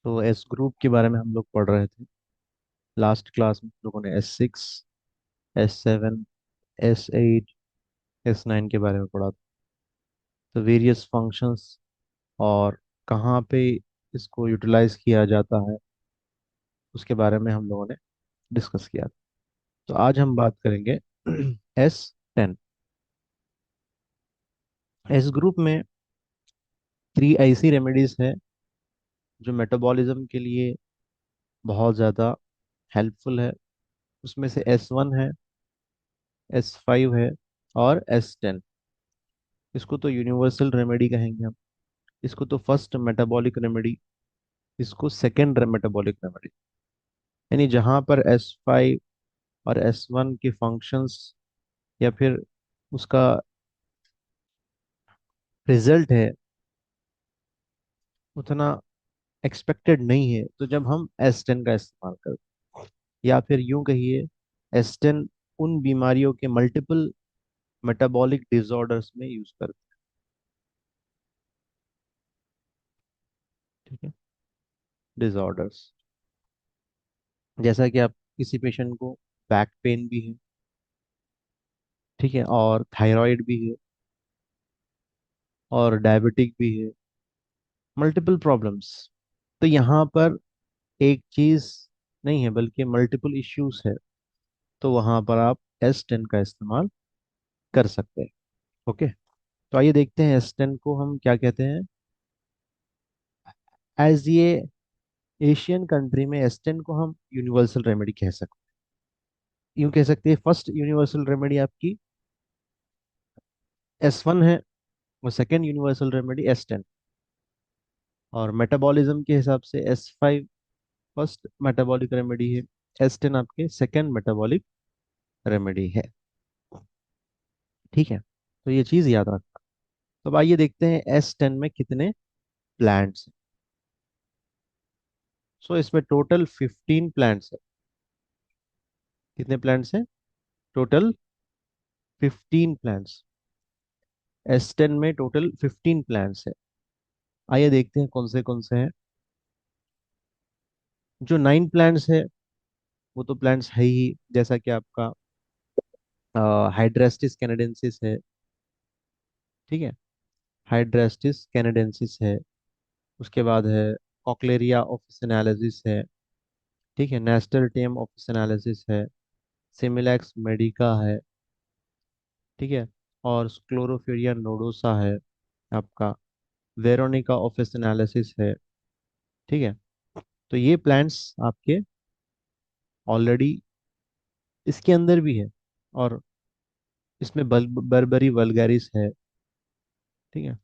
तो S group के बारे में हम लोग पढ़ रहे थे। लास्ट क्लास में हम लोगों ने S6, S7, S8, S9 के बारे में पढ़ा था। तो वेरियस फंक्शंस और कहाँ पे इसको यूटिलाइज किया जाता है उसके बारे में हम लोगों ने डिस्कस किया था। तो आज हम बात करेंगे S10। एस ग्रुप में 3 ऐसी रेमेडीज है जो मेटाबॉलिज्म के लिए बहुत ज़्यादा हेल्पफुल है। उसमें से S1 है, S5 है और S10। इसको तो यूनिवर्सल रेमेडी कहेंगे हम। इसको तो फर्स्ट मेटाबॉलिक रेमेडी, इसको सेकेंड मेटाबॉलिक रेमेडी। यानी जहाँ पर S5 और S1 के फंक्शंस या फिर उसका रिजल्ट है उतना एक्सपेक्टेड नहीं है, तो जब हम S10 का इस्तेमाल करते हैं, या फिर यूं कहिए S10 उन बीमारियों के मल्टीपल मेटाबॉलिक डिसऑर्डर्स में यूज करते हैं। ठीक है, डिसऑर्डर्स जैसा कि आप किसी पेशेंट को बैक पेन भी है, ठीक है, और थायराइड भी है और डायबिटिक भी है, मल्टीपल प्रॉब्लम्स। तो यहाँ पर एक चीज नहीं है बल्कि मल्टीपल इश्यूज है। तो वहां पर आप S10 का इस्तेमाल कर सकते हैं। ओके, तो आइए देखते हैं S10 को हम क्या कहते हैं। एज ये एशियन कंट्री में S10 को हम यूनिवर्सल रेमेडी कह सकते हैं। यूं कह सकते हैं फर्स्ट यूनिवर्सल रेमेडी आपकी S1 है और सेकेंड यूनिवर्सल रेमेडी S10। और मेटाबॉलिज्म के हिसाब से S5 फर्स्ट मेटाबॉलिक रेमेडी है, S10 आपके सेकेंड मेटाबॉलिक रेमेडी है। ठीक है, तो ये चीज याद रखना। तो अब आइए देखते हैं S10 में कितने प्लांट्स हैं। सो इसमें टोटल 15 प्लांट्स है। कितने प्लांट्स हैं? Total 15 plants. S10 में टोटल 15 प्लांट्स है। आइए देखते हैं कौन से हैं। जो 9 प्लांट्स है वो तो प्लांट्स है ही, जैसा कि आपका हाइड्रेस्टिस कैनेडेंसिस है। ठीक है, हाइड्रेस्टिस कैनेडेंसिस है। उसके बाद है कॉकलेरिया ऑफिसिनालिसिस है। ठीक है, नेस्टरटियम ऑफिसिनालिसिस है। सिमिलैक्स मेडिका है। ठीक है, और स्क्लोरोफेरिया नोडोसा है आपका। वेरोनिका ऑफिसिनालिसिस है। ठीक है, तो ये प्लांट्स आपके ऑलरेडी इसके अंदर भी है। और इसमें बर्बरी वल्गैरिस है। ठीक है,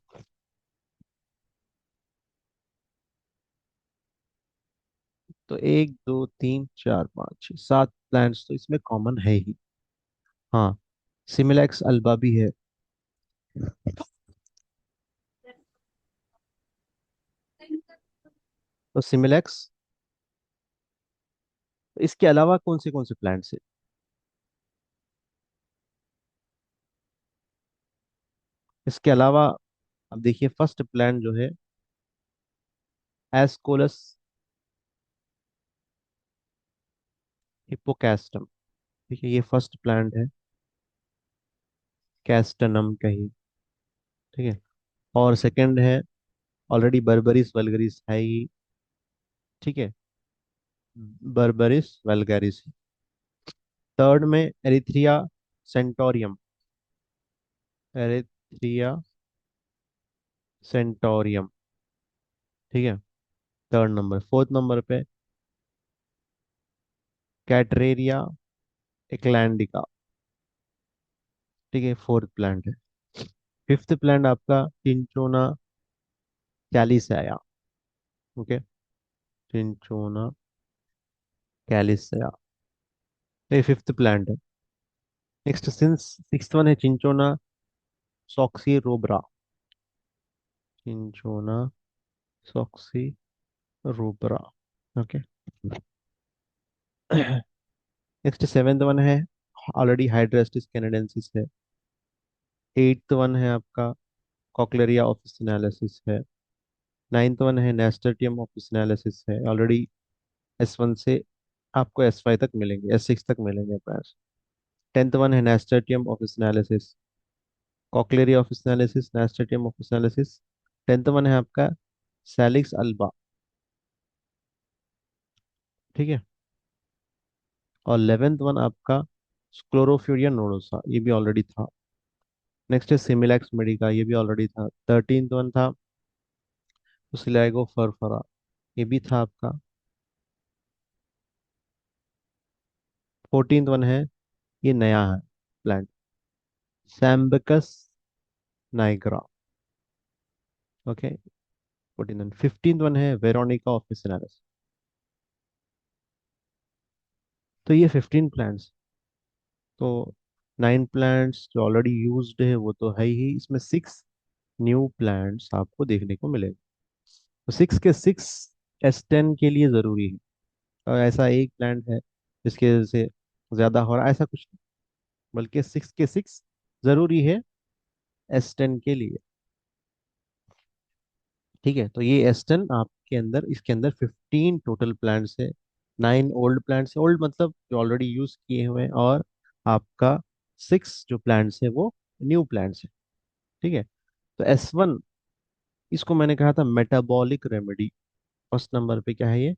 तो 1 2 3 4 5 6 7 प्लांट्स तो इसमें कॉमन है ही। हाँ, सिमिलैक्स अल्बा भी है। तो सिमिलैक्स, इसके अलावा कौन से प्लांट्स है? इसके अलावा अब देखिए फर्स्ट प्लांट जो है एस्कोलस हिप्पोकैस्टम। ठीक है, ये फर्स्ट प्लांट है, कैस्टनम कही। ठीक है, और सेकंड है ऑलरेडी बर्बरिस वल्गरिस है ही। ठीक है, बर्बरिस वल्गरिस। थर्ड में एरिथ्रिया सेंटोरियम। एरिथ्रिया सेंटोरियम। ठीक है, थर्ड नंबर। फोर्थ नंबर पे कैटरेरिया एक्लैंडिका। ठीक है, फोर्थ प्लांट है। फिफ्थ प्लांट आपका टिंचोना कैलिसया। ओके, टिंचोना कैलिसया, ये फिफ्थ प्लांट है। नेक्स्ट सिंस सिक्स्थ वन है cinchona सॉक्सी रोब्रा। Cinchona सॉक्सी रोब्रा। Okay, next seventh one है ऑलरेडी हाइड्रेस्टिस कैनेडेंसिस है। एट्थ वन है आपका कॉकलेरिया ऑफिसिनालिसिस है। नाइन्थ वन है नेस्टर्टियम ऑफ एनालिसिस है, ऑलरेडी S1 से आपको S5 तक मिलेंगे, S6 तक मिलेंगे प्लैंस। टेंथ वन है nasturtium officinalis, cochlearia officinalis, nasturtium officinalis. Tenth one है आपका सैलिक्स अल्बा। ठीक है। और 11th वन आपका स्क्लोरोफ्यूरिया नोडोसा, ये भी ऑलरेडी था। नेक्स्ट है सिमिलैक्स मेडिका, ये भी ऑलरेडी था। 13th वन था सिलाइगो फरफरा, ये भी था आपका। 14th वन है, ये नया है plant, sambucus nigra. Okay. 14th one. 15th one है वेरोनिका ऑफिसिनालिस। तो ये 15 प्लांट्स। तो 9 प्लांट्स जो ऑलरेडी यूज्ड है वो तो है ही, इसमें 6 न्यू प्लांट्स आपको देखने को मिलेंगे। तो 6 के 6 S10 के लिए जरूरी है। और ऐसा एक प्लांट है जिसकी वजह से ज्यादा हो रहा है, ऐसा कुछ नहीं, बल्कि 6 के 6 जरूरी है S10 के लिए। ठीक है। तो ये S10 आपके अंदर, इसके अंदर 15 टोटल प्लांट्स है। 9 ओल्ड प्लांट्स है, ओल्ड मतलब जो ऑलरेडी यूज किए हुए हैं, और आपका 6 जो प्लांट्स है वो न्यू प्लांट्स है। ठीक है। तो S1, इसको मैंने कहा था मेटाबॉलिक रेमेडी। फर्स्ट नंबर पे क्या है ये?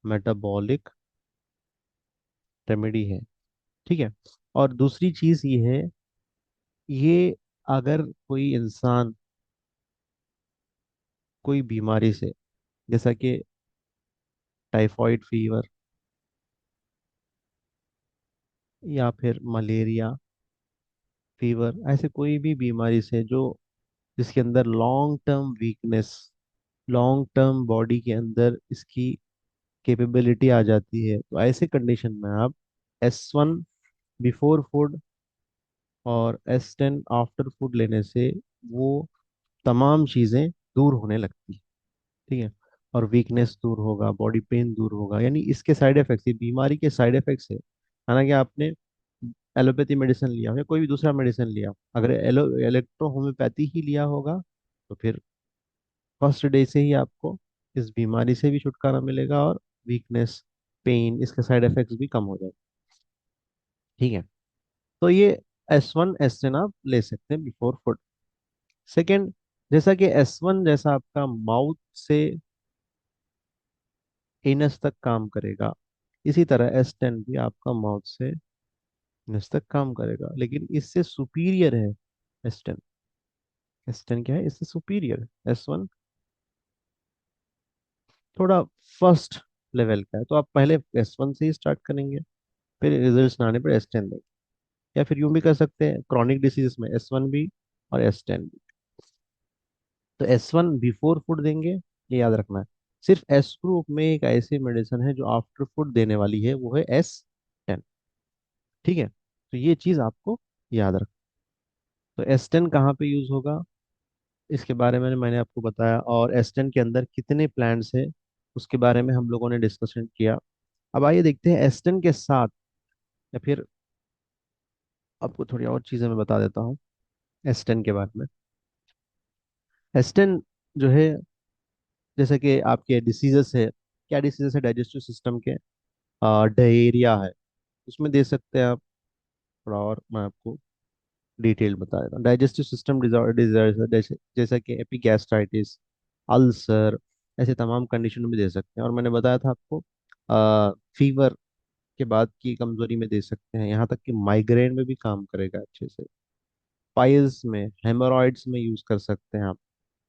मेटाबॉलिक रेमेडी है। ठीक है। और दूसरी चीज ये है, ये अगर कोई इंसान कोई बीमारी से, जैसा कि टाइफॉइड फीवर या फिर मलेरिया फीवर, ऐसे कोई भी बीमारी से जो जिसके अंदर long term weakness, long term body के अंदर इसकी कैपेबिलिटी आ जाती है, तो ऐसे कंडीशन में आप S1 बिफोर फूड और S10 आफ्टर फूड लेने से वो तमाम चीज़ें दूर होने लगती है। ठीक है। और वीकनेस दूर होगा, बॉडी पेन दूर होगा, यानी इसके साइड इफेक्ट्स, ये बीमारी के साइड इफेक्ट्स है। हालांकि आपने एलोपैथी मेडिसिन लिया हो या कोई भी दूसरा मेडिसिन लिया हो, अगर इलेक्ट्रो होम्योपैथी ही लिया होगा, तो फिर फर्स्ट डे से ही आपको इस बीमारी से भी छुटकारा मिलेगा, और वीकनेस, पेन, इसके साइड इफेक्ट्स भी कम हो जाएंगे। ठीक है। तो ये S1 S10 आप ले सकते हैं बिफोर फूड। सेकेंड, जैसा कि S1 जैसा आपका माउथ से एनस तक काम करेगा, इसी तरह S10 भी आपका माउथ से एनस तक काम करेगा, लेकिन इससे सुपीरियर है S10। S10 क्या है? इससे सुपीरियर है। S1 थोड़ा फर्स्ट लेवल का है, तो आप पहले S1 से ही स्टार्ट करेंगे, फिर रिजल्ट्स ना आने पर S10 देंगे। या फिर यूं भी कर सकते हैं, क्रॉनिक डिसीज में S1 भी और S10 भी। तो S1 बिफोर फूड देंगे, ये याद रखना है। सिर्फ S ग्रुप में एक ऐसी मेडिसिन है जो आफ्टर फूड देने वाली है, वो है S10। ठीक है। तो ये चीज आपको याद रख। तो S10 कहाँ पे यूज होगा, इसके बारे में मैंने आपको बताया, और S10 के अंदर कितने प्लांट्स है उसके बारे में हम लोगों ने डिस्कशन किया। अब आइए देखते हैं S10 के साथ, या फिर आपको थोड़ी और चीजें मैं बता देता हूँ S10 के बारे में। S10 जो है, जैसे कि आपके डिसीजेस है, क्या डिसीजेस है डाइजेस्टिव सिस्टम के? डायरिया है, उसमें दे सकते हैं आप। थोड़ा और मैं आपको डिटेल बता देता हूँ। डाइजेस्टिव सिस्टम डिजॉर्डर जैसे जैसा कि एपिगैस्ट्राइटिस, अल्सर, ऐसे तमाम कंडीशन में दे सकते हैं। और मैंने बताया था आपको फीवर के बाद की कमजोरी में दे सकते हैं, यहाँ तक कि माइग्रेन में भी काम करेगा अच्छे से। पाइल्स में, हेमोरॉइड्स में यूज कर सकते हैं आप।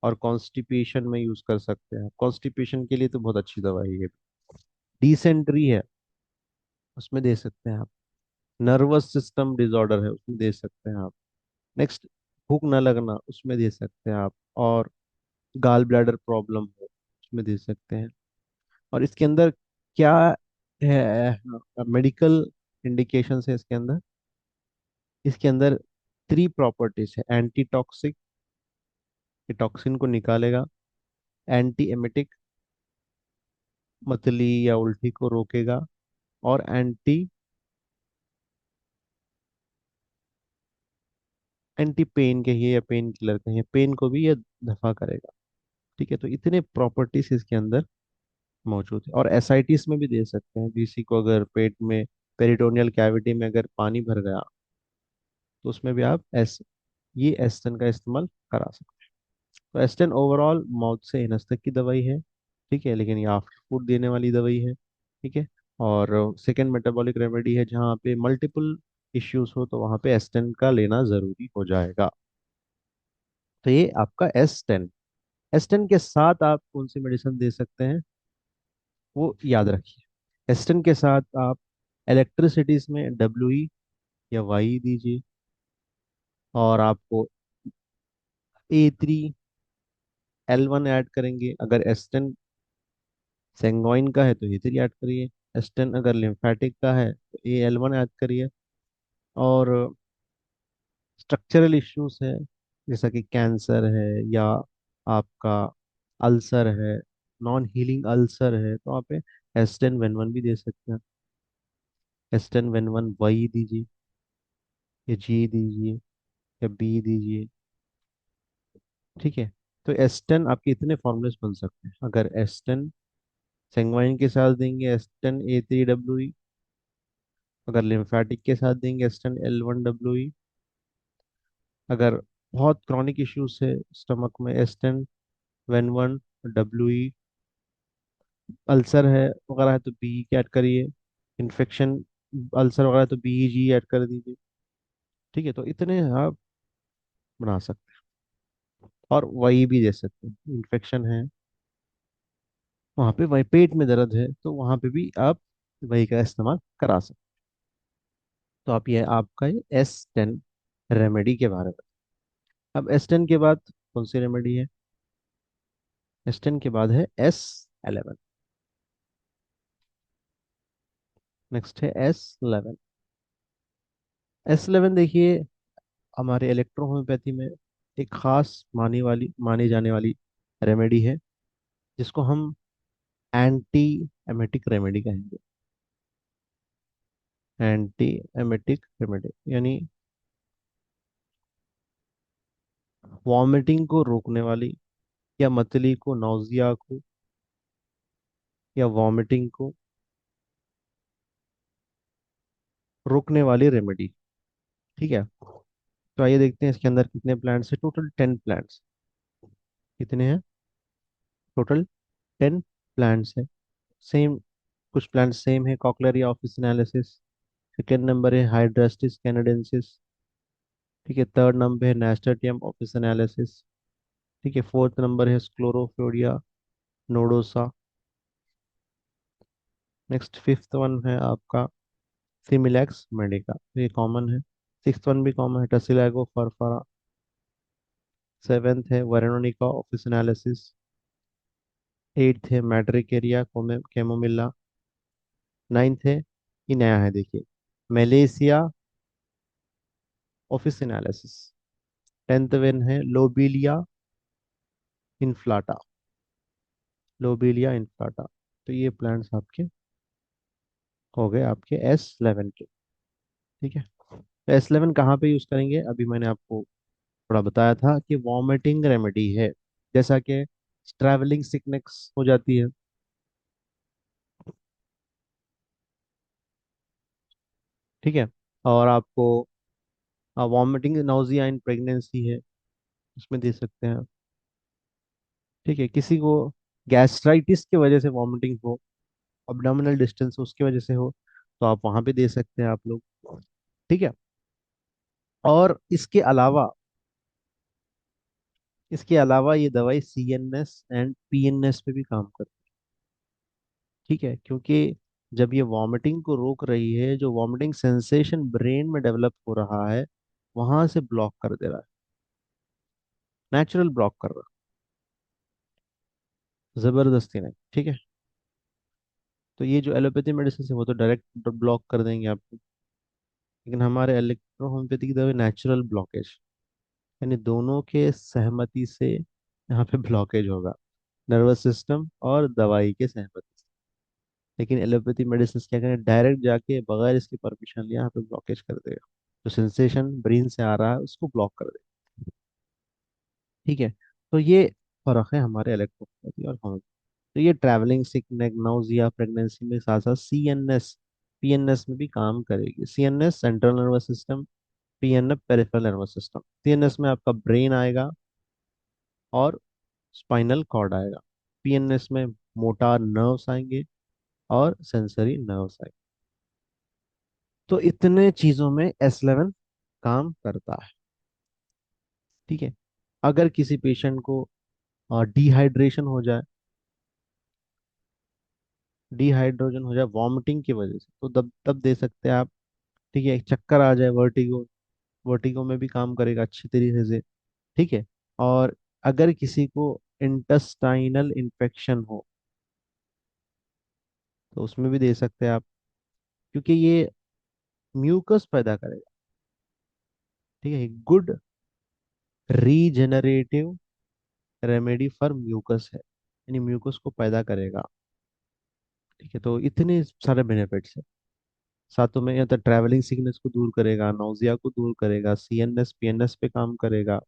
और कॉन्स्टिपेशन में यूज कर सकते हैं। कॉन्स्टिपेशन के लिए तो बहुत अच्छी दवाई है। डिसेंट्री है, उसमें दे सकते हैं आप। नर्वस सिस्टम डिसऑर्डर है, उसमें दे सकते हैं आप। नेक्स्ट, भूख न लगना, उसमें दे सकते हैं आप। और गाल ब्लैडर प्रॉब्लम हो, उसमें दे सकते हैं। और इसके अंदर क्या है, मेडिकल इंडिकेशन है इसके अंदर। इसके अंदर 3 प्रॉपर्टीज है: एंटी टॉक्सिक, ये टॉक्सिन को निकालेगा; एंटी एमिटिक, मतली या उल्टी को रोकेगा; और एंटी एंटी पेन कहिए या पेन किलर कहिए, पेन को भी ये दफा करेगा। ठीक है, तो इतने प्रॉपर्टीज इसके अंदर मौजूद है। और एसआईटीज में भी दे सकते हैं, किसी को अगर पेट में पेरिटोनियल कैविटी में अगर पानी भर गया, तो उसमें भी आप ये एस्टन का इस्तेमाल करा सकते हैं। तो एस्टन ओवरऑल माउथ से एनस तक की दवाई है, ठीक है, लेकिन ये आफ्टर फूड देने वाली दवाई है, ठीक है। और सेकेंड मेटाबॉलिक रेमेडी है, जहाँ पे मल्टीपल इश्यूज हो तो वहाँ पे एस्टन का लेना जरूरी हो जाएगा। तो ये आपका एस 10। एस 10 के साथ आप कौन सी मेडिसिन दे सकते हैं, वो याद रखिए। एस 10 के साथ आप इलेक्ट्रिसिटीज में डब्ल्यू या वाई दीजिए, और आपको A3 L1 ऐड करेंगे। अगर एस 10 सेंगोइन का है तो A3 ऐड करिए, एस 10 अगर लिम्फेटिक का है तो A L1 ऐड करिए। और स्ट्रक्चरल इश्यूज है, जैसा कि कैंसर है या आपका अल्सर है, नॉन हीलिंग अल्सर है, तो आप S10 Ven1 भी दे सकते हैं। S10 Ven1 वही दीजिए, या जी दीजिए, या बी दीजिए, ठीक है। तो S10 आपके इतने फॉर्मूलेस बन सकते हैं। अगर S10 सेंगवाइन के साथ देंगे S10 A3 WE, अगर लिम्फेटिक के साथ देंगे S10 L1 WE, अगर बहुत क्रॉनिक इश्यूज है स्टमक में S10 Ven1 WE, अल्सर है वगैरह है तो बी की ऐड करिए, इन्फेक्शन अल्सर वगैरह है तो BG ऐड कर दीजिए, ठीक है। तो इतने आप बना सकते हैं। और वही भी दे सकते हैं, इन्फेक्शन है वहाँ पे, वही पेट में दर्द है तो वहाँ पे भी आप वही का इस्तेमाल करा सकते हैं। तो आप ये आपका ये S10 रेमेडी के बारे में। अब S10 के बाद कौन सी रेमेडी है, S10 के बाद है S11। नेक्स्ट है S11। S11 देखिए, हमारे इलेक्ट्रोहोम्योपैथी में एक खास मानी जाने वाली रेमेडी है, जिसको हम एंटी एमेटिक रेमेडी कहेंगे। एंटी एमेटिक रेमेडी यानी वॉमिटिंग को रोकने वाली, या मतली को, नौजिया को, या वॉमिटिंग को रोकने वाली रेमेडी, ठीक है। तो आइए देखते हैं इसके अंदर कितने प्लांट्स है। Total 10 plants. कितने हैं टोटल? 10 प्लांट्स है। सेम, कुछ प्लांट्स सेम है, कॉकलेरिया ऑफिसिनालिसिस। सेकेंड नंबर है हाइड्रास्टिस कैनेडेंसिस, ठीक है। थर्ड नंबर है नेस्टरटियम ऑफिसिनालिसिस, ठीक है। फोर्थ नंबर है स्क्लोरोफोडिया नोडोसा। नेक्स्ट फिफ्थ वन है आपका सिमिलैक्स मेडिका, ये कॉमन है। सिक्स्थ वन भी कॉमन है, टसिलैगो फरफरा। सेवेंथ है वेरोनिका ऑफिसिनालिसिस। एट्थ है मैड्रिकेरिया कैमोमिला। नाइन्थ है, ये नया है देखिए, मेलेसिया ऑफिसिनालिसिस। टेंथ वन है लोबिलिया इन्फ्लाटा। लोबिलिया इन्फ्लाटा। तो ये प्लांट्स आपके हो गए आपके S11 के, ठीक है। तो S11 कहाँ पे यूज करेंगे, अभी मैंने आपको थोड़ा बताया था कि वॉमिटिंग रेमेडी है, जैसा कि ट्रैवलिंग सिकनेस हो जाती है, ठीक है। और आपको वॉमिटिंग नाउजिया इन प्रेगनेंसी है, उसमें दे सकते हैं, ठीक है। किसी को गैस्ट्राइटिस की वजह से वॉमिटिंग हो, अब्डोमिनल डिस्टेंस उसकी वजह से हो, तो आप वहां पे दे सकते हैं आप लोग, ठीक है। और इसके अलावा ये दवाई CNS एंड PNS पे भी काम करती है, ठीक है। क्योंकि जब ये वॉमिटिंग को रोक रही है, जो वॉमिटिंग सेंसेशन ब्रेन में डेवलप हो रहा है, वहां से ब्लॉक कर दे रहा है, नेचुरल ब्लॉक कर रहा है, जबरदस्ती नहीं, ठीक है। तो ये जो एलोपैथी मेडिसिन है वो तो डायरेक्ट ब्लॉक कर देंगे आपको, लेकिन हमारे इलेक्ट्रो की दवाई नेचुरल ब्लॉकेज, यानी दोनों के सहमति से यहाँ पे ब्लॉकेज होगा, नर्वस सिस्टम और दवाई के सहमति से। लेकिन एलोपैथी मेडिसिन क्या करें, डायरेक्ट जाके बगैर इसकी परमिशन लिए यहाँ पे ब्लॉकेज कर देगा, जो सेंसेशन ब्रेन से आ रहा है उसको ब्लॉक कर देगा, ठीक है। तो ये फर्क है हमारे इलेक्ट्रोपैथी और होम्योपैथी। तो ये ट्रैवलिंग सिकनेस, नाउजिया, प्रेगनेंसी में साथ साथ सीएनएस, पीएनएस में भी काम करेगी। CNS central nervous system, PNF peripheral nervous system. CNS में आपका ब्रेन आएगा और स्पाइनल कॉर्ड आएगा। पीएनएस में मोटार नर्व्स आएंगे और सेंसरी नर्व्स आएंगे। तो इतने चीजों में S11 काम करता है। ठीक है। अगर किसी पेशेंट को डिहाइड्रेशन हो जाए, डिहाइड्रोजन हो जाए वॉमिटिंग की वजह से, तो तब तब दे सकते हैं आप। ठीक है। चक्कर आ जाए, वर्टिगो, वर्टिगो में भी काम करेगा अच्छी तरीके से। ठीक है। और अगर किसी को इंटेस्टाइनल इन्फेक्शन हो तो उसमें भी दे सकते हैं आप, क्योंकि ये म्यूकस पैदा करेगा। ठीक है। Good regenerative remedy for mucus है, यानी म्यूकस को पैदा करेगा। ठीक है। तो इतने सारे बेनिफिट्स है। साथों में या तो ट्रैवलिंग सिकनेस को दूर करेगा, नाउजिया को दूर करेगा, सीएनएस पीएनएस पे काम करेगा।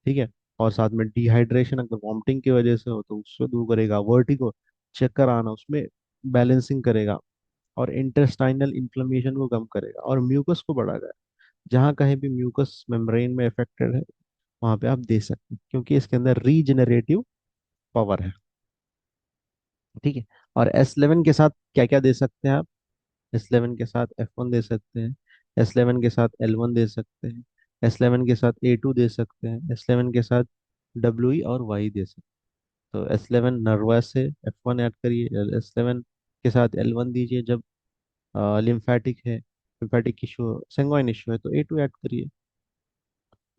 ठीक है। और साथ में डिहाइड्रेशन अगर वॉमिटिंग की वजह से हो तो उसको दूर करेगा, वर्टिगो, चक्कर आना, उसमें बैलेंसिंग करेगा। और इंटेस्टाइनल इन्फ्लेमेशन को कम करेगा और म्यूकस को बढ़ाएगा। जहाँ कहीं भी म्यूकस मेम्ब्रेन में अफेक्टेड है वहां पे आप दे सकते हैं, क्योंकि इसके अंदर रीजेनरेटिव पावर है। ठीक है। और S11 के साथ क्या क्या दे सकते हैं आप? S11 के साथ F1 दे सकते हैं, S11 के साथ L1 दे सकते हैं, S11 के साथ A2 दे सकते हैं, S11 के साथ WE और YE दे सकते हैं। तो S11 नर्वस है, F1 ऐड करिए। S11 के साथ L1 दीजिए जब लिम्फेटिक है, लिम्फेटिक इशू, सेंगोइन इशू है तो A2 ऐड करिए।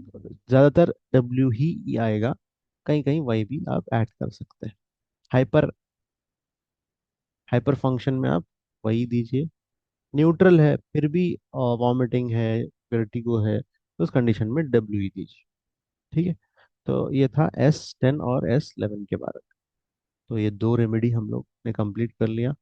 ज़्यादातर WE आएगा, कहीं कहीं वाई भी आप ऐड कर सकते हैं। हाइपर हाइपर फंक्शन में आप वही दीजिए। न्यूट्रल है फिर भी वॉमिटिंग है, वर्टिगो है, तो उस कंडीशन में WE दीजिए। ठीक है। तो ये था S10 और S11 के बारे में। तो ये दो रेमेडी हम लोग ने कंप्लीट कर लिया।